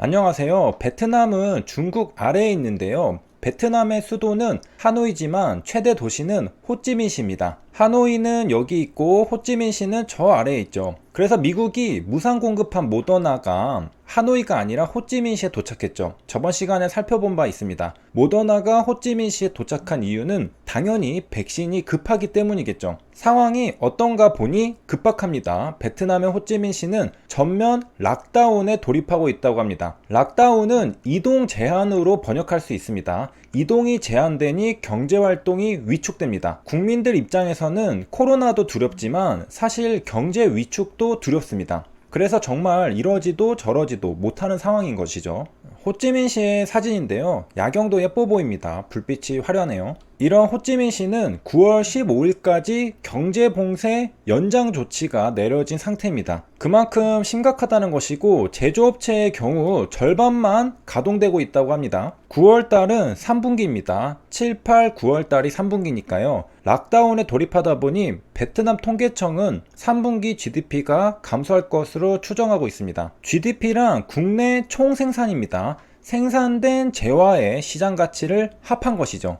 안녕하세요. 베트남은 중국 아래에 있는데요. 베트남의 수도는 하노이지만 최대 도시는 호찌민시입니다. 하노이는 여기 있고 호찌민시는 저 아래에 있죠. 그래서 미국이 무상 공급한 모더나가 하노이가 아니라 호찌민시에 도착했죠. 저번 시간에 살펴본 바 있습니다. 모더나가 호찌민시에 도착한 이유는 당연히 백신이 급하기 때문이겠죠. 상황이 어떤가 보니 급박합니다. 베트남의 호찌민시는 전면 락다운에 돌입하고 있다고 합니다. 락다운은 이동 제한으로 번역할 수 있습니다. 이동이 제한되니 경제활동이 위축됩니다. 국민들 입장에서는 코로나도 두렵지만 사실 경제 위축도 두렵습니다. 그래서 정말 이러지도 저러지도 못하는 상황인 것이죠. 호찌민시의 사진인데요. 야경도 예뻐 보입니다. 불빛이 화려하네요. 이런 호찌민시는 9월 15일까지 경제봉쇄 연장 조치가 내려진 상태입니다. 그만큼 심각하다는 것이고 제조업체의 경우 절반만 가동되고 있다고 합니다. 9월달은 3분기입니다. 7, 8, 9월달이 3분기니까요. 락다운에 돌입하다 보니 베트남 통계청은 3분기 GDP가 감소할 것으로 추정하고 있습니다. GDP랑 국내 총생산입니다. 생산된 재화의 시장 가치를 합한 것이죠.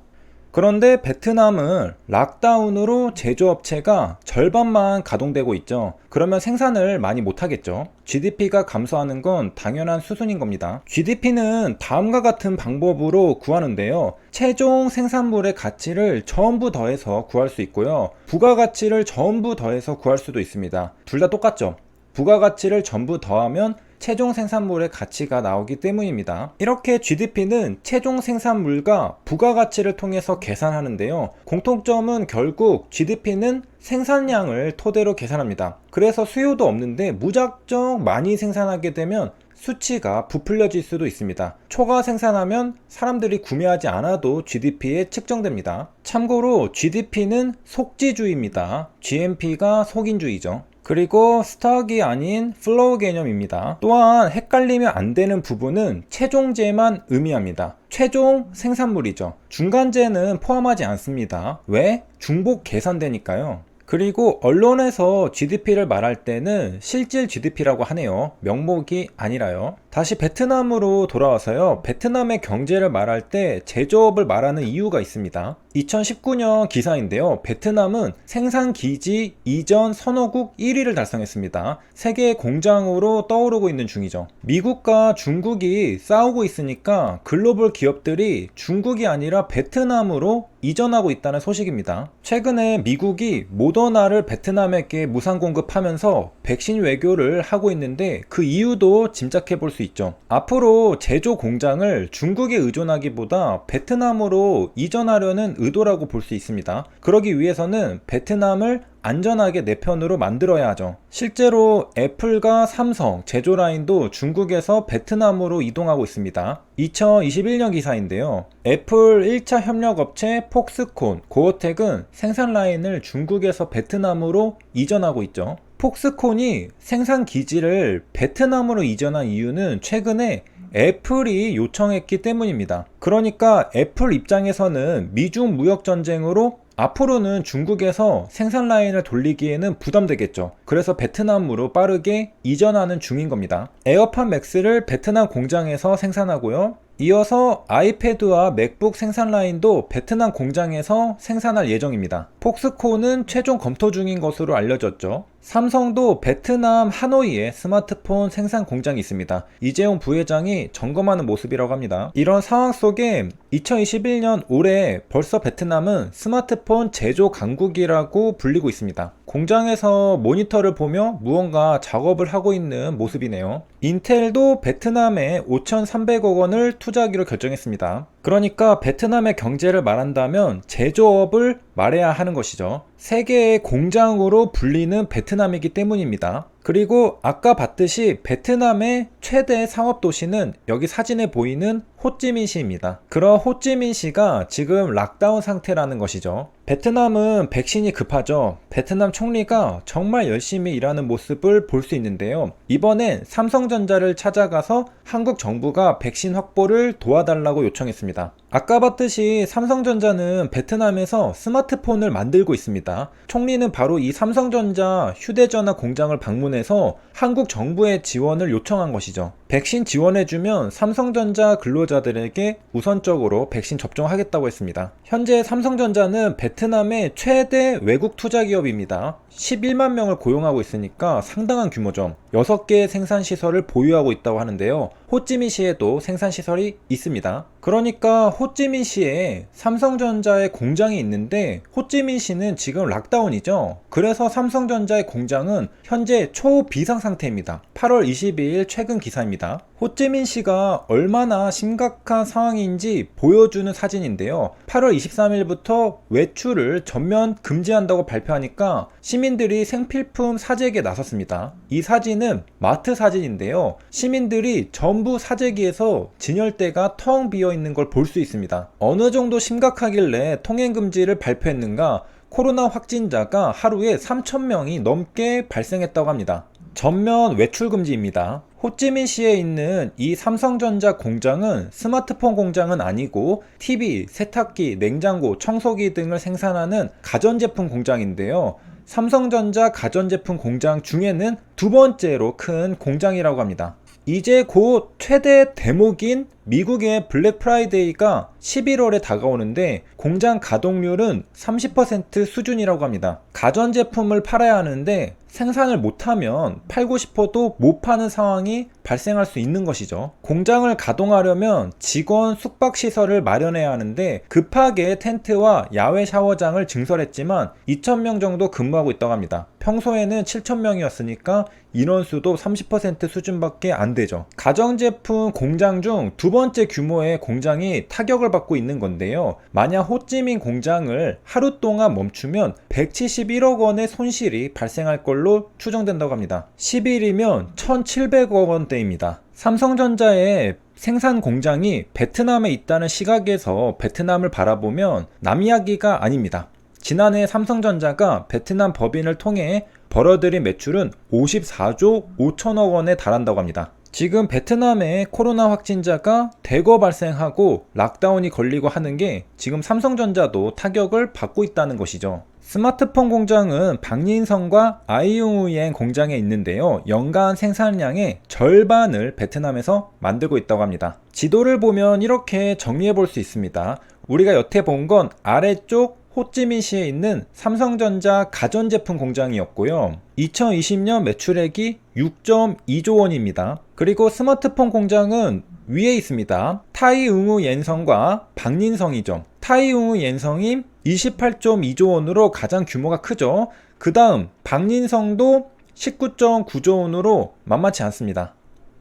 그런데 베트남은 락다운으로 제조업체가 절반만 가동되고 있죠. 그러면 생산을 많이 못하겠죠. GDP가 감소하는 건 당연한 수순인 겁니다. GDP는 다음과 같은 방법으로 구하는데요. 최종 생산물의 가치를 전부 더해서 구할 수 있고요. 부가가치를 전부 더해서 구할 수도 있습니다. 둘 다 똑같죠. 부가가치를 전부 더하면 최종 생산물의 가치가 나오기 때문입니다. 이렇게 GDP는 최종 생산물과 부가가치를 통해서 계산하는데요. 공통점은 결국 GDP는 생산량을 토대로 계산합니다. 그래서 수요도 없는데 무작정 많이 생산하게 되면 수치가 부풀려질 수도 있습니다. 초과 생산하면 사람들이 구매하지 않아도 GDP에 측정됩니다. 참고로 GDP는 속지주의입니다. GNP가 속인주의죠. 그리고 스톡이 아닌 플로우 개념입니다. 또한 헷갈리면 안 되는 부분은 최종재만 의미합니다. 최종 생산물이죠. 중간재는 포함하지 않습니다. 왜? 중복 계산되니까요. 그리고 언론에서 GDP를 말할 때는 실질 GDP라고 하네요. 명목이 아니라요. 다시 베트남으로 돌아와서요. 베트남의 경제를 말할 때 제조업을 말하는 이유가 있습니다. 2019년 기사인데요. 베트남은 생산기지 이전 선호국 1위를 달성했습니다. 세계 공장으로 떠오르고 있는 중이죠. 미국과 중국이 싸우고 있으니까 글로벌 기업들이 중국이 아니라 베트남으로 이전하고 있다는 소식입니다. 최근에 미국이 모더나를 베트남에게 무상 공급하면서 백신 외교를 하고 있는데 그 이유도 짐작해 볼 수 있죠. 앞으로 제조 공장을 중국에 의존하기보다 베트남으로 이전하려는 의도라고 볼 수 있습니다. 그러기 위해서는 베트남을 안전하게 내 편으로 만들어야 하죠. 실제로 애플과 삼성 제조 라인도 중국에서 베트남으로 이동하고 있습니다. 2021년 기사인데요. 애플 1차 협력업체 폭스콘, 고어텍은 생산 라인을 중국에서 베트남으로 이전하고 있죠. 폭스콘이 생산 기지를 베트남으로 이전한 이유는 최근에 애플이 요청했기 때문입니다. 그러니까 애플 입장에서는 미중 무역 전쟁으로 앞으로는 중국에서 생산 라인을 돌리기에는 부담되겠죠. 그래서 베트남으로 빠르게 이전하는 중인 겁니다. 에어팟 맥스를 베트남 공장에서 생산하고요. 이어서 아이패드와 맥북 생산 라인도 베트남 공장에서 생산할 예정입니다. 폭스콘은 최종 검토 중인 것으로 알려졌죠. 삼성도 베트남 하노이에 스마트폰 생산 공장이 있습니다. 이재용 부회장이 점검하는 모습이라고 합니다. 이런 상황 속에 2021년 올해 벌써 베트남은 스마트폰 제조 강국이라고 불리고 있습니다. 공장에서 모니터를 보며 무언가 작업을 하고 있는 모습이네요. 인텔도 베트남에 5,300억 원을 투자하기로 결정했습니다. 그러니까 베트남의 경제를 말한다면 제조업을 말해야 하는 것이죠. 세계의 공장으로 불리는 베트남이기 때문입니다. 그리고 아까 봤듯이 베트남의 최대 상업 도시는 여기 사진에 보이는 호찌민시입니다. 그런 호찌민시가 지금 락다운 상태라는 것이죠. 베트남은 백신이 급하죠. 베트남 총리가 정말 열심히 일하는 모습을 볼 수 있는데요. 이번엔 삼성전자를 찾아가서 한국 정부가 백신 확보를 도와달라고 요청했습니다. 아까 봤듯이 삼성전자는 베트남에서 스마트폰을 만들고 있습니다. 총리는 바로 이 삼성전자 휴대전화 공장을 방문해서 한국 정부의 지원을 요청한 것이죠. 백신 지원해주면 삼성전자 근로자들에게 우선적으로 백신 접종하겠다고 했습니다. 현재 삼성전자는 베트남의 최대 외국 투자 기업입니다. 11만 명을 고용하고 있으니까 상당한 규모죠. 6개의 생산시설을 보유하고 있다고 하는데요. 호찌민시에도 생산시설이 있습니다. 그러니까 호찌민시에 삼성전자의 공장이 있는데 호찌민시는 지금 락다운이죠. 그래서 삼성전자의 공장은 현재 초비상 상태입니다. 8월 22일 최근 기사입니다. 호찌민시가 얼마나 심각한 상황인지 보여주는 사진인데요. 8월 23일부터 외출을 전면 금지한다고 발표하니까 시민들이 생필품 사재기에 나섰습니다. 이 사진은 마트 사진인데요. 시민들이 전부 사재기에서 진열대가 텅 비어 있는 걸 볼 수 있습니다. 어느 정도 심각하길래 통행금지를 발표했는가? 코로나 확진자가 하루에 3,000명이 넘게 발생했다고 합니다. 전면 외출 금지입니다. 호찌민시에 있는 이 삼성전자 공장은 스마트폰 공장은 아니고 TV, 세탁기, 냉장고, 청소기 등을 생산하는 가전제품 공장인데요. 삼성전자 가전제품 공장 중에는 두 번째로 큰 공장이라고 합니다. 이제 곧 최대 대목인 미국의 블랙 프라이데이가 11월에 다가오는데 공장 가동률은 30% 수준이라고 합니다. 가전제품을 팔아야 하는데 생산을 못하면 팔고 싶어도 못 파는 상황이 발생할 수 있는 것이죠. 공장을 가동하려면 직원 숙박시설을 마련해야 하는데 급하게 텐트와 야외 샤워장을 증설했지만 2,000명 정도 근무하고 있다고 합니다. 평소에는 7,000명이었으니까 인원수도 30% 수준밖에 안 되죠. 가전제품 공장 중 두 번째 규모의 공장이 타격을 받고 있는 건데요. 만약 호찌민 공장을 하루 동안 멈추면 171억 원의 손실이 발생할 걸로 추정된다고 합니다. 10일이면 1,700억 원대입니다. 삼성전자의 생산 공장이 베트남에 있다는 시각에서 베트남을 바라보면 남 이야기가 아닙니다. 지난해 삼성전자가 베트남 법인을 통해 벌어들인 매출은 54조 5천억 원에 달한다고 합니다. 지금 베트남에 코로나 확진자가 대거 발생하고 락다운이 걸리고 하는 게 지금 삼성전자도 타격을 받고 있다는 것이죠. 스마트폰 공장은 박린성과 아이웅우옌 공장에 있는데요. 연간 생산량의 절반을 베트남에서 만들고 있다고 합니다. 지도를 보면 이렇게 정리해 볼 수 있습니다. 우리가 여태 본 건 아래쪽 호찌민시에 있는 삼성전자 가전제품 공장이었고요. 2020년 매출액이 6.2조 원입니다. 그리고 스마트폰 공장은 위에 있습니다. 타이응우 옌성과 박린성이죠. 타이응우 옌성이 28.2조 원으로 가장 규모가 크죠. 그 다음 박린성도 19.9조 원으로 만만치 않습니다.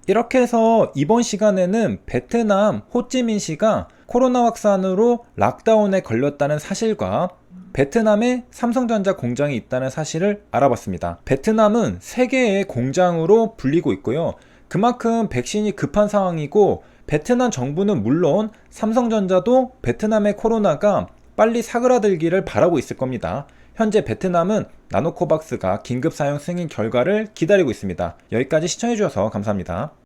이렇게 해서 이번 시간에는 베트남 호찌민시가 코로나 확산으로 락다운에 걸렸다는 사실과 베트남에 삼성전자 공장이 있다는 사실을 알아봤습니다. 베트남은 3개의 공장으로 불리고 있고요. 그만큼 백신이 급한 상황이고 베트남 정부는 물론 삼성전자도 베트남의 코로나가 빨리 사그라들기를 바라고 있을 겁니다. 현재 베트남은 나노코박스가 긴급 사용 승인 결과를 기다리고 있습니다. 여기까지 시청해주셔서 감사합니다.